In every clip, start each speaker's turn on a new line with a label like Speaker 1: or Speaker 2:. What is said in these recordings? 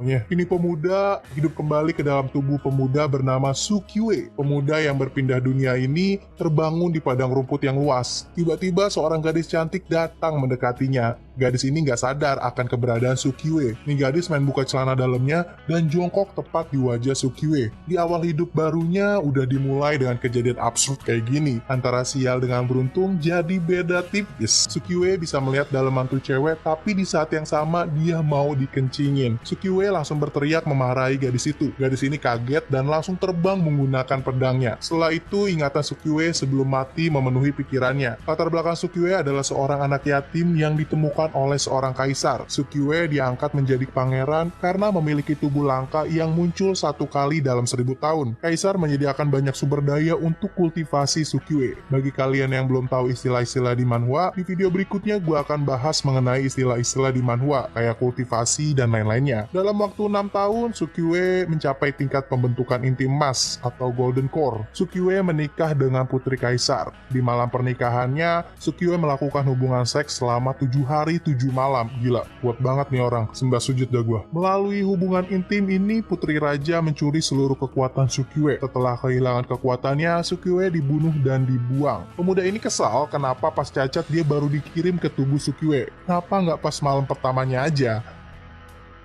Speaker 1: Ini pemuda hidup kembali ke dalam tubuh pemuda bernama Sukiwe. Pemuda yang berpindah dunia ini terbangun di padang rumput yang luas. Tiba-tiba seorang gadis cantik datang mendekatinya. Gadis ini nggak sadar akan keberadaan Sukiwe. Nih gadis main buka celana dalamnya dan jongkok tepat di wajah Sukiwe. Di awal hidup barunya udah dimulai dengan kejadian absurd kayak gini. Antara sial dengan beruntung jadi beda tipis. Sukiwe bisa melihat dalam mantu cewek, tapi di saat yang sama dia mau dikencingin. Sukiwe langsung berteriak memarahi gadis itu. Gadis ini kaget dan langsung terbang menggunakan pedangnya. Setelah itu ingatan Sukiwe sebelum mati memenuhi pikirannya. Latar belakang Sukiwe adalah seorang anak yatim yang ditemukan oleh seorang kaisar. Sukiwe diangkat menjadi pangeran karena memiliki tubuh langka yang muncul satu kali dalam 1000 tahun. Kaisar menyediakan banyak sumber daya untuk kultivasi Sukiwe. Bagi kalian yang belum tahu istilah-istilah di manhwa, di video berikutnya gue akan bahas mengenai istilah-istilah di manhwa kayak kultivasi dan lain-lainnya. Dalam waktu 6 tahun, Sukiwe mencapai tingkat pembentukan inti emas atau golden core. Sukiwe menikah dengan putri kaisar. Di malam pernikahannya, Sukiwe melakukan hubungan seks selama 7 hari 7 malam. Gila, kuat banget nih orang. Sembah sujud dah gua. Melalui hubungan intim ini, putri raja mencuri seluruh kekuatan Sukiwe. Setelah kehilangan kekuatannya, Sukiwe dibunuh dan dibuang. Pemuda ini kesal kenapa pas cacat dia baru dikirim ke tubuh Sukiwe. Kenapa nggak pas malam pertamanya aja?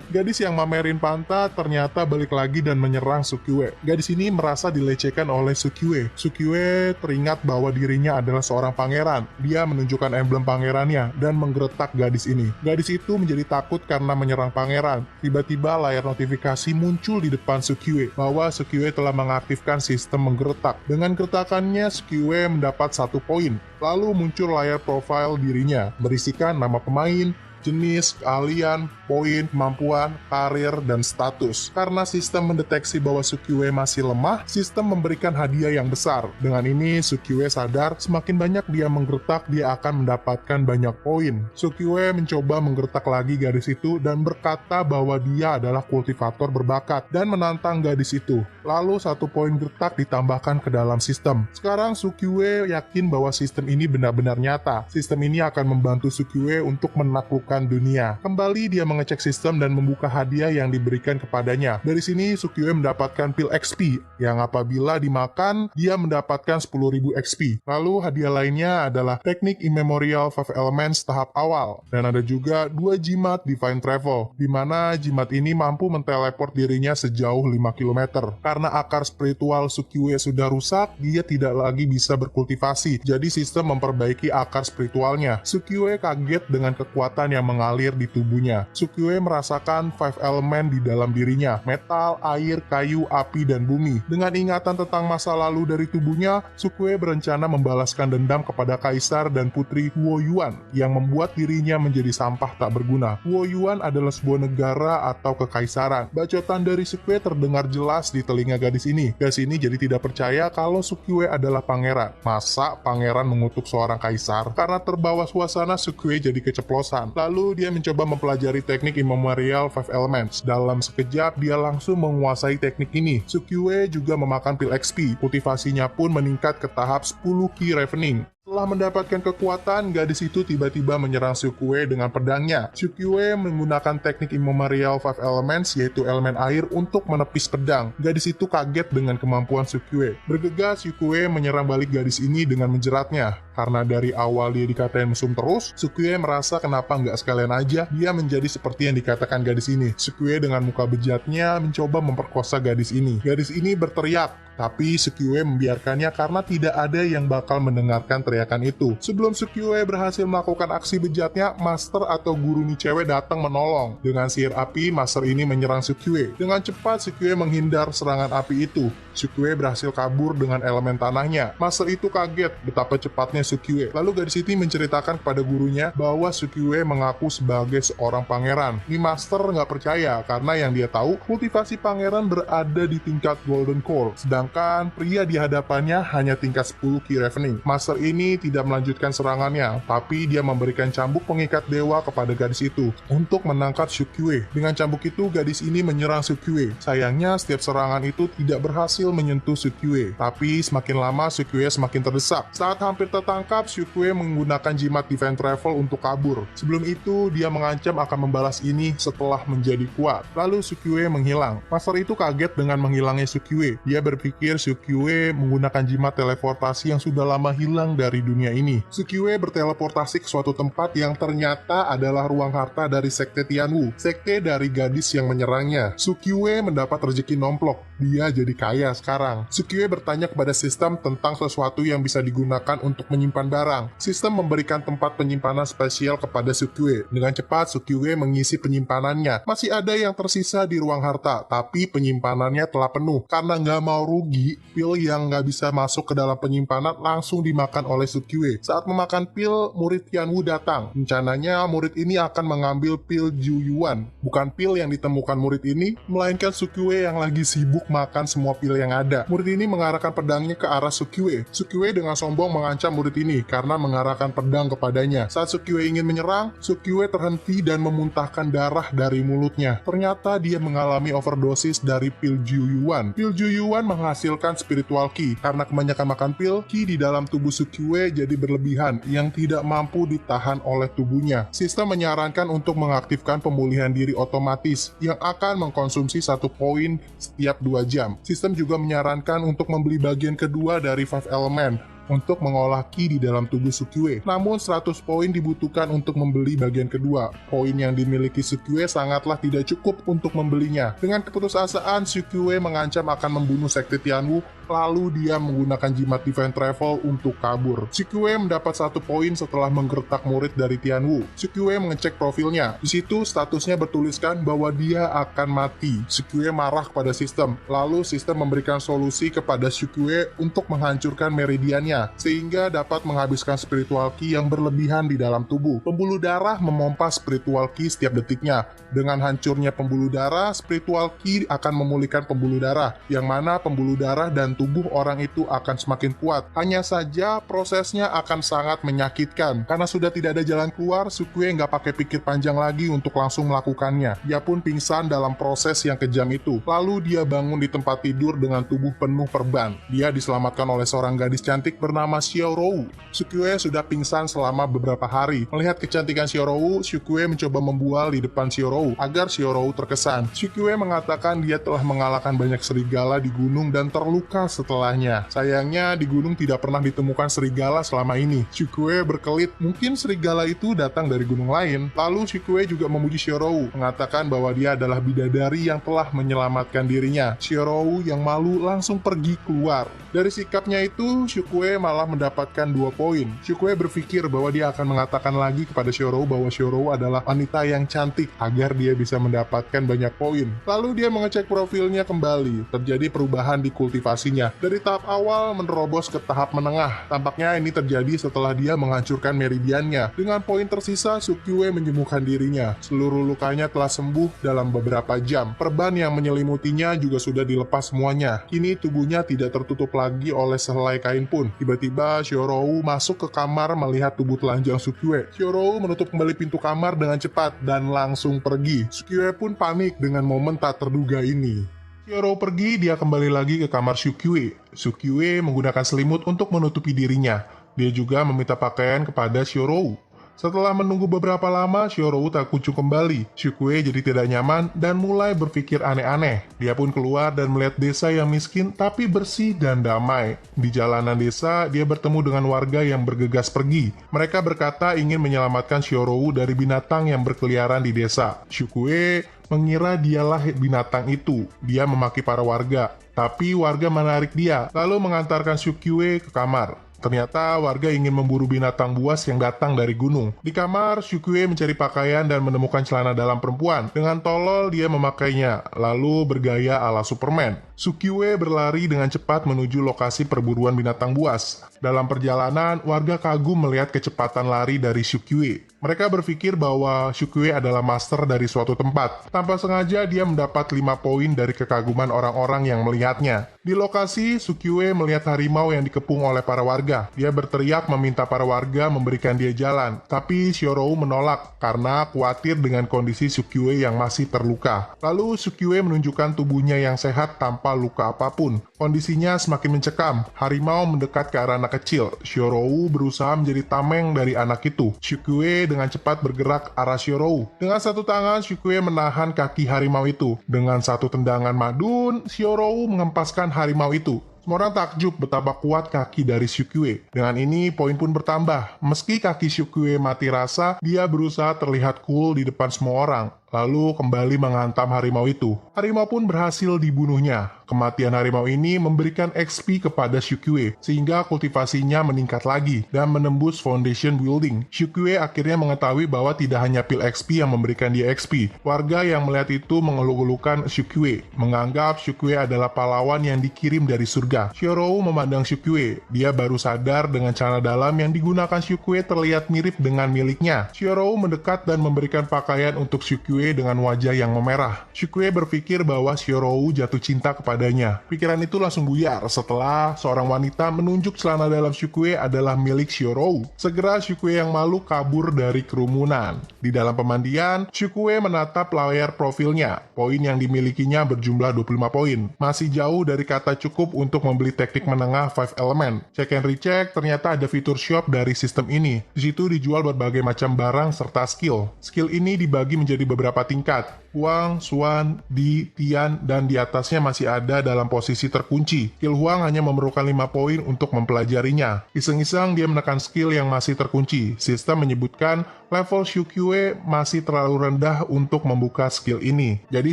Speaker 1: Gadis yang mamerin pantat ternyata balik lagi dan menyerang Sukiwe. Gadis ini merasa dilecehkan oleh Sukiwe. Sukiwe teringat bahwa dirinya adalah seorang pangeran. Dia menunjukkan emblem pangerannya dan menggeretak gadis ini. Gadis itu menjadi takut karena menyerang pangeran. Tiba-tiba layar notifikasi muncul di depan Sukiwe bahwa Sukiwe telah mengaktifkan sistem menggeretak. Dengan geretakannya, Sukiwe mendapat 1 poin. Lalu muncul layar profil dirinya, berisikan nama pemain, jenis, keahlian, poin, kemampuan, karir, dan status. Karena sistem mendeteksi bahwa Sukiwe masih lemah, sistem memberikan hadiah yang besar. Dengan ini, Sukiwe sadar semakin banyak dia menggertak, dia akan mendapatkan banyak poin. Sukiwe mencoba menggertak lagi gadis itu dan berkata bahwa dia adalah kultivator berbakat dan menantang gadis itu. Lalu 1 poin gertak ditambahkan ke dalam sistem. Sekarang Sukiwe yakin bahwa sistem ini benar-benar nyata. Sistem ini akan membantu Sukiwe untuk menaklukkan dunia. Kembali dia mengecek sistem dan membuka hadiah yang diberikan kepadanya. Dari sini Sukiwe mendapatkan pil XP yang apabila dimakan dia mendapatkan 10.000 XP. Lalu hadiah lainnya adalah teknik Immemorial 5 Elements tahap awal. Dan ada juga 2 jimat Divine Travel, di mana jimat ini mampu menteleport dirinya sejauh 5 km. Karena akar spiritual Sukiwe sudah rusak, dia tidak lagi bisa berkultivasi. Jadi sistem memperbaiki akar spiritualnya. Sukiwe kaget dengan kekuatan yang mengalir di tubuhnya. Sukiwe merasakan 5 elemen di dalam dirinya, metal, air, kayu, api, dan bumi. Dengan ingatan tentang masa lalu dari tubuhnya, Sukiwe berencana membalaskan dendam kepada kaisar dan putri Huo Yuan yang membuat dirinya menjadi sampah tak berguna. Huo Yuan adalah sebuah negara atau kekaisaran. Bacotan dari Sukiwe terdengar jelas di telinga gadis ini. Gadis ini jadi tidak percaya kalau Sukiwe adalah pangeran. Masa pangeran mengutuk seorang kaisar? Karena terbawa suasana, Sukiwe jadi keceplosan. Lalu dia mencoba mempelajari teknik Immemorial 5 Elements. Dalam sekejap dia langsung menguasai teknik ini. Sukiwe juga memakan pil XP. Kultivasinya pun meningkat ke tahap 10 Key Ravening. Setelah mendapatkan kekuatan, gadis itu tiba-tiba menyerang Sukiwe dengan pedangnya. Sukiwe menggunakan teknik Immemorial 5 Elements, yaitu elemen air, untuk menepis pedang. Gadis itu kaget dengan kemampuan Sukiwe. Bergegas, Sukiwe menyerang balik gadis ini dengan menjeratnya. Karena dari awal dia dikatain mesum terus, Sukiwe merasa kenapa nggak sekalian aja dia menjadi seperti yang dikatakan gadis ini. Sukiwe dengan muka bejatnya mencoba memperkosa gadis ini. Gadis ini berteriak, tapi Sukiwe membiarkannya karena tidak ada yang bakal mendengarkan teriakan itu. Sebelum Sukiwe berhasil melakukan aksi bejatnya, master atau guru nih cewek datang menolong. Dengan sihir api, master ini menyerang Sukiwe. Dengan cepat Sukiwe menghindar serangan api itu. Sukiwe berhasil kabur dengan elemen tanahnya. Master itu kaget betapa cepatnya Sukiwe. Lalu gadis ini menceritakan kepada gurunya bahwa Sukiwe mengaku sebagai seorang pangeran. Nih master nggak percaya karena yang dia tahu kultivasi pangeran berada di tingkat golden core, sedangkan Sedangkan pria di hadapannya hanya tingkat 10 Ki Ravening. Master ini tidak melanjutkan serangannya, tapi dia memberikan cambuk pengikat dewa kepada gadis itu untuk menangkap Sukyue. Dengan cambuk itu, gadis ini menyerang Sukyue. Sayangnya, setiap serangan itu tidak berhasil menyentuh Sukyue. Tapi semakin lama, Sukyue semakin terdesak. Saat hampir tertangkap, Sukyue menggunakan jimat Divine Travel untuk kabur. Sebelum itu, dia mengancam akan membalas ini setelah menjadi kuat. Lalu Sukyue menghilang. Master itu kaget dengan menghilangnya Sukyue. Dia berpikir Sukyue menggunakan jimat teleportasi yang sudah lama hilang dari dunia ini. Sukyue berteleportasi ke suatu tempat yang ternyata adalah ruang harta dari Sekte Tianwu, sekte dari gadis yang menyerangnya. Sukyue mendapat rezeki nomplok. Dia jadi kaya sekarang. Sukyue bertanya kepada sistem tentang sesuatu yang bisa digunakan untuk menyimpan barang. Sistem memberikan tempat penyimpanan spesial kepada Sukyue. Dengan cepat, Sukyue mengisi penyimpanannya. Masih ada yang tersisa di ruang harta, tapi penyimpanannya telah penuh. Karena nggak mau rugi, pil yang nggak bisa masuk ke dalam penyimpanan langsung dimakan oleh Sukyue. Saat memakan pil, murid Tianwu datang. Rencananya, murid ini akan mengambil pil Juyuan. Bukan pil yang ditemukan murid ini, melainkan Sukyue yang lagi sibuk makan semua pil yang ada. Murid ini mengarahkan pedangnya ke arah Sukyue. Sukyue dengan sombong mengancam murid ini karena mengarahkan pedang kepadanya. Saat Sukyue ingin menyerang, Sukyue terhenti dan memuntahkan darah dari mulutnya. Ternyata dia mengalami overdosis dari pil Juyuan. Pil Juyuan menghasilkan spiritual ki. Karena kebanyakan makan pil, ki di dalam tubuh Sukyue jadi berlebihan yang tidak mampu ditahan oleh tubuhnya. Sistem menyarankan untuk mengaktifkan pemulihan diri otomatis yang akan mengkonsumsi 1 poin setiap 2 jam. Sistem juga menyarankan untuk membeli bagian kedua dari Five Element untuk mengolah ki di dalam tubuh Sukyue. Namun 100 poin dibutuhkan untuk membeli bagian kedua. Poin yang dimiliki Sukyue sangatlah tidak cukup untuk membelinya. Dengan keputusasaan, Sukyue mengancam akan membunuh Sekte Tianwu, lalu dia menggunakan jimat Divine Travel untuk kabur. Sukyue mendapat 1 poin setelah menggertak murid dari Tianwu. Sukyue mengecek profilnya. Di situ statusnya bertuliskan bahwa dia akan mati. Sukyue marah kepada sistem. Lalu sistem memberikan solusi kepada Sukyue untuk menghancurkan meridiannya, sehingga dapat menghabiskan spiritual ki yang berlebihan di dalam tubuh. Pembuluh darah memompa spiritual ki setiap detiknya. Dengan hancurnya pembuluh darah, spiritual ki akan memulihkan pembuluh darah, yang mana pembuluh darah dan tubuh orang itu akan semakin kuat. Hanya saja prosesnya akan sangat menyakitkan. Karena sudah tidak ada jalan keluar, Sukyue nggak pakai pikir panjang lagi untuk langsung melakukannya. Dia pun pingsan dalam proses yang kejam itu. Lalu dia bangun di tempat tidur dengan tubuh penuh perban. Dia diselamatkan oleh seorang gadis cantik bernama Xiaorou. Sukyue sudah pingsan selama beberapa hari. Melihat kecantikan Xiaorou, Sukyue mencoba membual di depan Xiaorou agar Xiaorou terkesan. Sukyue mengatakan dia telah mengalahkan banyak serigala di gunung dan terluka setelahnya. Sayangnya di gunung tidak pernah ditemukan serigala selama ini. Sukyue berkelit, mungkin serigala itu datang dari gunung lain. Lalu Sukyue juga memuji Xiaorou, mengatakan bahwa dia adalah bidadari yang telah menyelamatkan dirinya. Xiaorou yang malu langsung pergi keluar. Dari sikapnya itu, Sukyue malah mendapatkan 2 poin. Sukyue berpikir bahwa dia akan mengatakan lagi kepada Xiaorou bahwa Xiaorou adalah wanita yang cantik agar dia bisa mendapatkan banyak poin. Lalu dia mengecek profilnya kembali. Terjadi perubahan di kultivasinya. Dari tahap awal menerobos ke tahap menengah. Tampaknya ini terjadi setelah dia menghancurkan meridiannya. Dengan poin tersisa, Sukyue menyembuhkan dirinya. Seluruh lukanya telah sembuh dalam beberapa jam. Perban yang menyelimutinya juga sudah dilepas semuanya. Kini tubuhnya tidak tertutup lagi oleh sehelai kain pun. Tiba-tiba Xiaorou masuk ke kamar melihat tubuh telanjang Sukyue. Xiaorou menutup kembali pintu kamar dengan cepat dan langsung pergi. Sukyue pun panik dengan momen tak terduga ini. Xiaorou pergi, dia kembali lagi ke kamar Sukyue. Sukyue menggunakan selimut untuk menutupi dirinya. Dia juga meminta pakaian kepada Xiaorou. Setelah menunggu beberapa lama, Xiaorou tak kunjung kembali. Sukyue jadi tidak nyaman dan mulai berpikir aneh-aneh. Dia pun keluar dan melihat desa yang miskin tapi bersih dan damai. Di jalanan desa, dia bertemu dengan warga yang bergegas pergi. Mereka berkata ingin menyelamatkan Xiaorou dari binatang yang berkeliaran di desa. Sukyue mengira dialah binatang itu. Dia memaki para warga, tapi warga menarik dia, lalu mengantarkan Sukyue ke kamar. Ternyata warga ingin memburu binatang buas yang datang dari gunung. Di kamar, Sukyue mencari pakaian dan menemukan celana dalam perempuan. Dengan tolol, dia memakainya, lalu bergaya ala Superman. Sukyue berlari dengan cepat menuju lokasi perburuan binatang buas. Dalam perjalanan, warga kagum melihat kecepatan lari dari Sukyue. Mereka berpikir bahwa Shukue adalah master dari suatu tempat. Tanpa sengaja dia mendapat 5 poin dari kekaguman orang-orang yang melihatnya. Di lokasi, Shukue melihat harimau yang dikepung oleh para warga. Dia berteriak meminta para warga memberikan dia jalan, tapi Shiorou menolak karena khawatir dengan kondisi Shukue yang masih terluka. Lalu Shukue menunjukkan tubuhnya yang sehat tanpa luka apapun. Kondisinya semakin mencekam. Harimau mendekat ke arah anak kecil. Shiorou berusaha menjadi tameng dari anak itu. Shukue dengan cepat bergerak arah Shiorou. Dengan satu tangan, Shukue menahan kaki harimau itu. Dengan satu tendangan madun, Shiorou mengempaskan harimau itu. Semua orang takjub betapa kuat kaki dari Shukue. Dengan ini, poin pun bertambah. Meski kaki Shukue mati rasa, dia berusaha terlihat cool di depan semua orang. Lalu kembali menghantam harimau itu. Harimau pun berhasil dibunuhnya. Kematian harimau ini memberikan XP kepada Shukue, sehingga kultivasinya meningkat lagi dan menembus foundation building. Shukue akhirnya mengetahui bahwa tidak hanya pil XP yang memberikan dia XP. Warga yang melihat itu mengeluh-elukan Shukue, menganggap Shukue adalah pahlawan yang dikirim dari surga. Shiorou memandang Shukue. Dia baru sadar dengan celana dalam yang digunakan Shukue terlihat mirip dengan miliknya. Shiorou mendekat dan memberikan pakaian untuk Shukue dengan wajah yang memerah. Shukue berpikir bahwa Shiorou jatuh cinta kepadanya. Pikiran itu langsung buyar setelah seorang wanita menunjuk celana dalam Shukue adalah milik Shiorou. Segera Shukue yang malu kabur dari kerumunan. Di dalam pemandian, Shukue menatap layar profilnya. Poin yang dimilikinya berjumlah 25 poin. Masih jauh dari kata cukup untuk membeli teknik menengah 5 element. Check and recheck, ternyata ada fitur shop dari sistem ini. Di situ dijual berbagai macam barang serta skill. Skill ini dibagi menjadi beberapa tingkat. Huang, Xuan, Di, Tian, dan di atasnya masih ada dalam posisi terkunci. Skill Huang hanya memerlukan 5 poin untuk mempelajarinya. Iseng-iseng dia menekan skill yang masih terkunci. Sistem menyebutkan level Shukue masih terlalu rendah untuk membuka skill ini. Jadi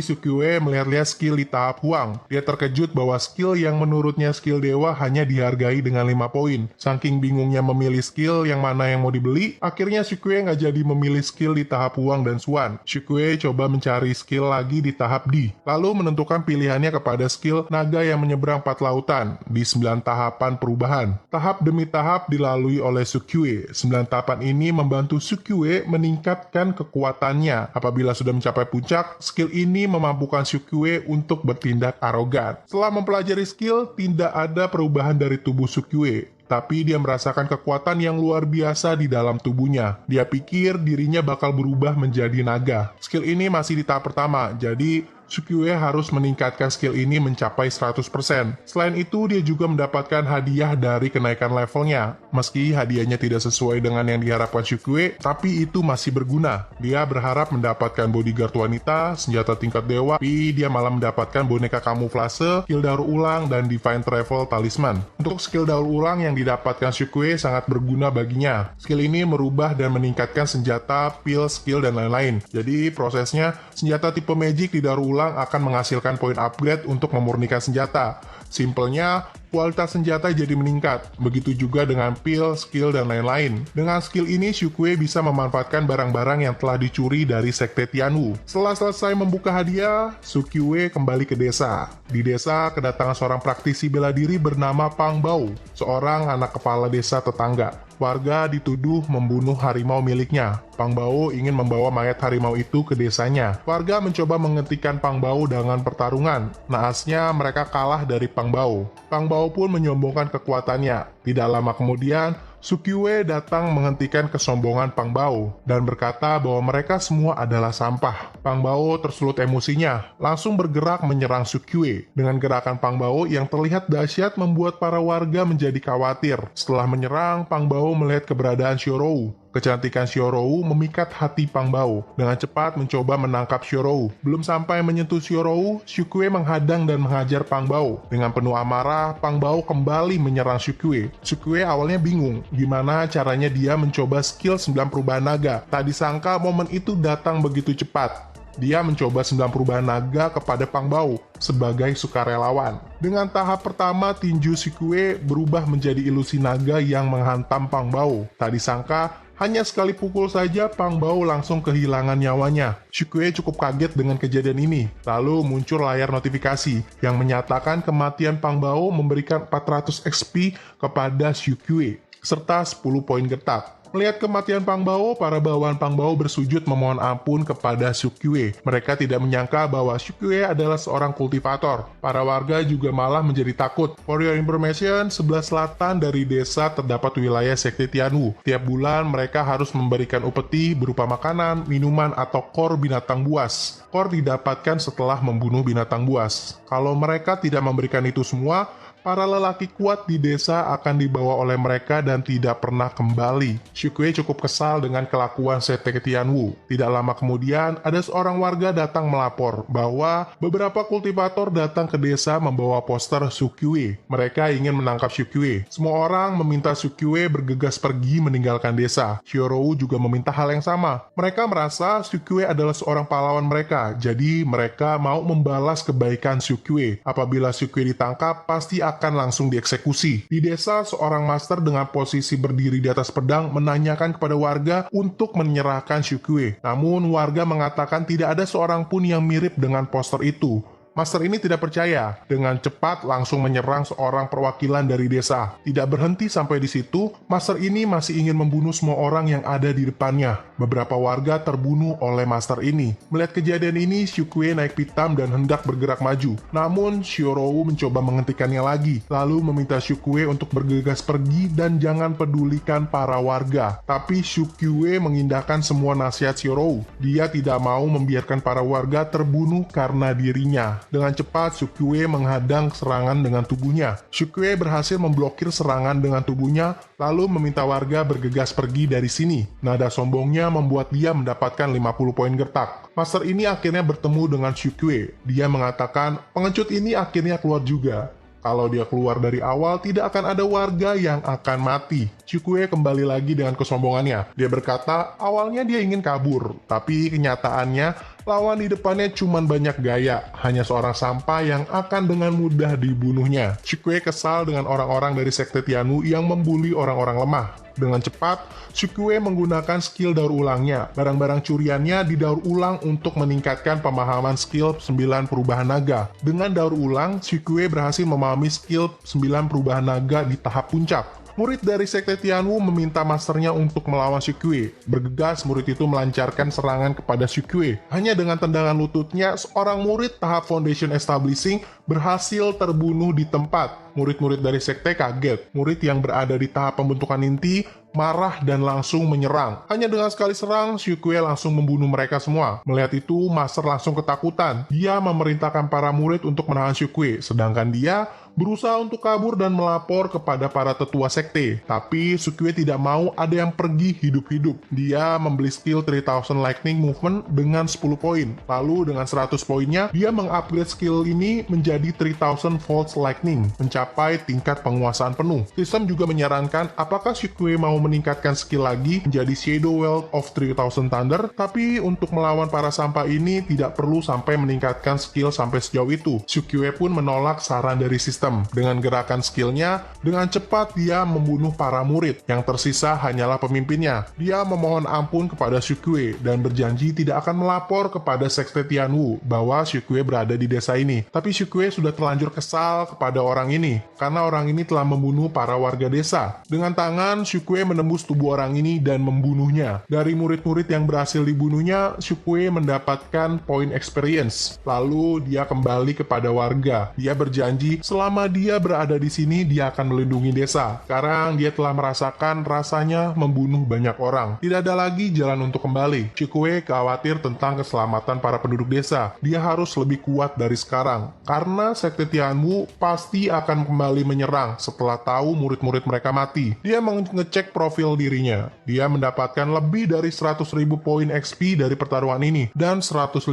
Speaker 1: Shukue melihat-lihat skill di tahap Huang. Dia terkejut bahwa skill yang menurutnya skill dewa hanya dihargai dengan 5 poin. Saking bingungnya memilih skill yang mana yang mau dibeli, akhirnya Shukue nggak jadi memilih skill di tahap Huang dan Xuan. Shukue coba mencari skill lagi di tahap D, lalu menentukan pilihannya kepada skill naga yang menyeberang 4 lautan di 9 tahapan perubahan. Tahap demi tahap dilalui oleh Shukue. 9 tahapan ini membantu Shukue meningkatkan kekuatannya. Apabila sudah mencapai puncak, skill ini memampukan Shukue untuk bertindak arogan. Setelah mempelajari skill, tidak ada perubahan dari tubuh Shukue. Tapi dia merasakan kekuatan yang luar biasa di dalam tubuhnya. Dia pikir dirinya bakal berubah menjadi naga. Skill ini masih di tahap pertama, jadi Shukue harus meningkatkan skill ini mencapai 100%. Selain itu, dia juga mendapatkan hadiah dari kenaikan levelnya. Meski hadiahnya tidak sesuai dengan yang diharapkan Shukue, tapi itu masih berguna. Dia berharap mendapatkan bodyguard wanita, senjata tingkat dewa, tapi dia malah mendapatkan boneka kamuflase, skill daur ulang, dan divine travel talisman. Untuk skill daur ulang yang didapatkan Shukue sangat berguna baginya. Skill ini merubah dan meningkatkan senjata, pil, skill, dan lain-lain. Jadi prosesnya, senjata tipe magic didaur ulang akan menghasilkan poin upgrade untuk memurnikan senjata. Simpelnya, kualitas senjata jadi meningkat. Begitu juga dengan pil, skill, dan lain-lain. Dengan skill ini, Shukue bisa memanfaatkan barang-barang yang telah dicuri dari Sekte Tianwu. Setelah selesai membuka hadiah, Shukue kembali ke desa. Di desa, kedatangan seorang praktisi bela diri bernama Pang Bao, seorang anak kepala desa tetangga. Warga dituduh membunuh harimau miliknya. Pang Bao ingin membawa mayat harimau itu ke desanya. Warga mencoba menghentikan Pang Bao dengan pertarungan. Naasnya mereka kalah dari Pang Bao. Pang Bao pun menyombongkan kekuatannya. Tidak lama kemudian, Shukue datang menghentikan kesombongan Pang Bao dan berkata bahwa mereka semua adalah sampah. Pang Bao tersulut emosinya, langsung bergerak menyerang Shukue. Dengan gerakan Pang Bao yang terlihat dahsyat membuat para warga menjadi khawatir. Setelah menyerang, Pang Bao melihat keberadaan Shiorou. Kecantikan Shiorou memikat hati Pang Bao. Dengan cepat mencoba menangkap Shiorou. Belum sampai menyentuh Shiorou, Shukue menghadang dan menghajar Pang Bao. Dengan penuh amarah, Pang Bao kembali menyerang Shukue. Shukue awalnya bingung gimana caranya dia mencoba skill 9 perubahan naga. Tak disangka momen itu datang begitu cepat. Dia mencoba 9 perubahan naga kepada Pang Bao sebagai sukarelawan. Dengan tahap pertama, tinju Shukue berubah menjadi ilusi naga yang menghantam Pang Bao. Tak disangka, hanya sekali pukul saja Pang Bao langsung kehilangan nyawanya. Shukue cukup kaget dengan kejadian ini. Lalu muncul layar notifikasi yang menyatakan kematian Pang Bao memberikan 400 XP kepada Shukue, serta 10 poin getah. Melihat kematian Pang Bao, para bawahan Pang Bao bersujud memohon ampun kepada Syukyue. Mereka tidak menyangka bahwa Syukyue adalah seorang kultivator. Para warga juga malah menjadi takut. For your information, sebelah selatan dari desa terdapat wilayah sekte Tianwu. Tiap bulan mereka harus memberikan upeti berupa makanan, minuman, atau kor binatang buas. Kor didapatkan setelah membunuh binatang buas. Kalau mereka tidak memberikan itu semua, para lelaki kuat di desa akan dibawa oleh mereka dan tidak pernah kembali. Syukyue cukup kesal dengan kelakuan sekte Tianwu. Tidak lama kemudian, ada seorang warga datang melapor bahwa beberapa kultivator datang ke desa membawa poster Syukyue. Mereka ingin menangkap Syukyue. Semua orang meminta Syukyue bergegas pergi meninggalkan desa. Shiorou juga meminta hal yang sama. Mereka merasa Syukyue adalah seorang pahlawan mereka, jadi mereka mau membalas kebaikan Syukyue. Apabila Syukyue ditangkap, pasti akan langsung dieksekusi. Di desa, seorang master dengan posisi berdiri di atas pedang menanyakan kepada warga untuk menyerahkan Syukyue. Namun, warga mengatakan tidak ada seorang pun yang mirip dengan poster itu. Master ini tidak percaya, dengan cepat langsung menyerang seorang perwakilan dari desa. Tidak berhenti sampai di situ, Master ini masih ingin membunuh semua orang yang ada di depannya. Beberapa warga terbunuh oleh Master ini. Melihat kejadian ini, Syukyue naik pitam dan hendak bergerak maju. Namun, Shiorou mencoba menghentikannya lagi, lalu meminta Syukyue untuk bergegas pergi dan jangan pedulikan para warga. Tapi Syukyue mengindahkan semua nasihat Shiorou. Dia tidak mau membiarkan para warga terbunuh karena dirinya. Dengan cepat, Syukyue menghadang serangan dengan tubuhnya. Syukyue berhasil memblokir serangan dengan tubuhnya, lalu meminta warga bergegas pergi dari sini. Nada sombongnya membuat dia mendapatkan 50 poin gertak. Master ini akhirnya bertemu dengan Syukyue. Dia mengatakan, pengecut ini akhirnya keluar juga. Kalau dia keluar dari awal, tidak akan ada warga yang akan mati. Syukyue kembali lagi dengan kesombongannya. Dia berkata, awalnya dia ingin kabur, tapi kenyataannya, lawan di depannya cuma banyak gaya, hanya seorang sampah yang akan dengan mudah dibunuhnya. Syukyue kesal dengan orang-orang dari sekte Tianwu yang membuli orang-orang lemah. Dengan cepat, Syukyue menggunakan skill daur ulangnya. Barang-barang curiannya didaur ulang untuk meningkatkan pemahaman skill 9 perubahan naga. Dengan daur ulang, Syukyue berhasil memahami skill 9 perubahan naga di tahap puncak. Murid dari sekte Tianwu meminta masternya untuk melawan Syukyue. Bergegas, murid itu melancarkan serangan kepada Syukyue. Hanya dengan tendangan lututnya, seorang murid tahap Foundation Establishing berhasil terbunuh di tempat. Murid-murid dari sekte kaget. Murid yang berada di tahap pembentukan inti marah dan langsung menyerang. Hanya dengan sekali serang, Syukyue langsung membunuh mereka semua. Melihat itu, Master langsung ketakutan. Dia memerintahkan para murid untuk menahan Syukyue, sedangkan dia berusaha untuk kabur dan melapor kepada para tetua sekte. Tapi Syukyue tidak mau ada yang pergi hidup-hidup. Dia membeli skill 3000 Lightning Movement dengan 10 poin. Lalu dengan 100 poinnya, dia mengupgrade skill ini menjadi 3000 Volts Lightning, mencapai tingkat penguasaan penuh. Sistem juga menyarankan apakah Syukyue mau meningkatkan skill lagi menjadi Shadow World of 3000 Thunder, tapi untuk melawan para sampah ini tidak perlu sampai meningkatkan skill sampai sejauh itu. Syukyue pun menolak saran dari sistem. Dengan gerakan skillnya, dengan cepat dia membunuh para murid. Yang tersisa hanyalah pemimpinnya. Dia memohon ampun kepada Syukyue dan berjanji tidak akan melapor kepada sekte Tianwu bahwa Syukyue berada di desa ini. Tapi Syukyue sudah terlanjur kesal kepada orang ini, karena orang ini telah membunuh para warga desa. Dengan tangan, Syukyue menembus tubuh orang ini dan membunuhnya. Dari murid-murid yang berhasil dibunuhnya, Syukyue mendapatkan poin experience. Lalu dia kembali kepada warga. Dia berjanji selama dia berada di sini, dia akan melindungi desa. Sekarang dia telah merasakan rasanya membunuh banyak orang. Tidak ada lagi jalan untuk kembali. Syukyue khawatir tentang keselamatan para penduduk desa. Dia harus lebih kuat dari sekarang, karena sekte Tianwu pasti akan kembali menyerang setelah tahu murid-murid mereka mati. Dia mengecek profil dirinya. Dia mendapatkan lebih dari 100.000 poin XP dari pertarungan ini dan 150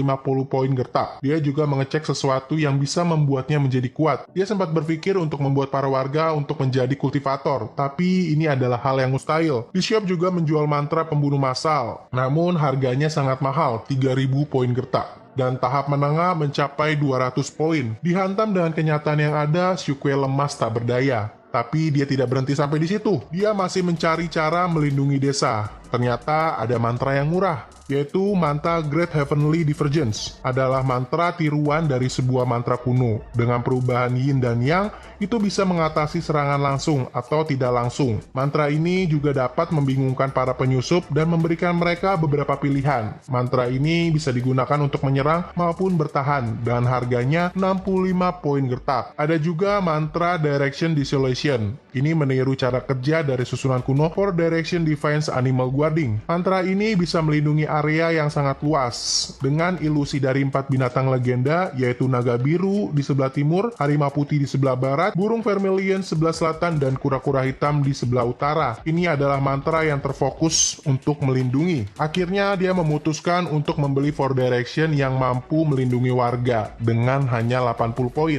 Speaker 1: poin gertak. Dia juga mengecek sesuatu yang bisa membuatnya menjadi kuat. Dia sempat berpikir untuk membuat para warga untuk menjadi kultivator, tapi ini adalah hal yang mustahil. Bishop juga menjual mantra pembunuh massal, namun harganya sangat mahal, 3.000 poin gertak. Dan tahap menengah mencapai 200 poin. Dihantam dengan kenyataan yang ada, Syukyue lemas tak berdaya. Tapi dia tidak berhenti sampai di situ. Dia masih mencari cara melindungi desa. Ternyata ada mantra yang murah, yaitu mantra Great Heavenly Divergence. Adalah mantra tiruan dari sebuah mantra kuno. Dengan perubahan yin dan yang, itu bisa mengatasi serangan langsung atau tidak langsung. Mantra ini juga dapat membingungkan para penyusup dan memberikan mereka beberapa pilihan. Mantra ini bisa digunakan untuk menyerang maupun bertahan, dan harganya 65 poin gertak. Ada juga mantra Direction Desolation. Ini meniru cara kerja dari susunan kuno For Direction Defense Animal Guarding. Mantra ini bisa melindungi area yang sangat luas dengan ilusi dari 4 binatang legenda, yaitu naga biru di sebelah timur, harimau putih di sebelah barat, burung vermilion sebelah selatan, dan kura-kura hitam di sebelah utara. Ini adalah mantra yang terfokus untuk melindungi. Akhirnya dia memutuskan untuk membeli For Direction yang mampu melindungi warga dengan hanya 80 poin.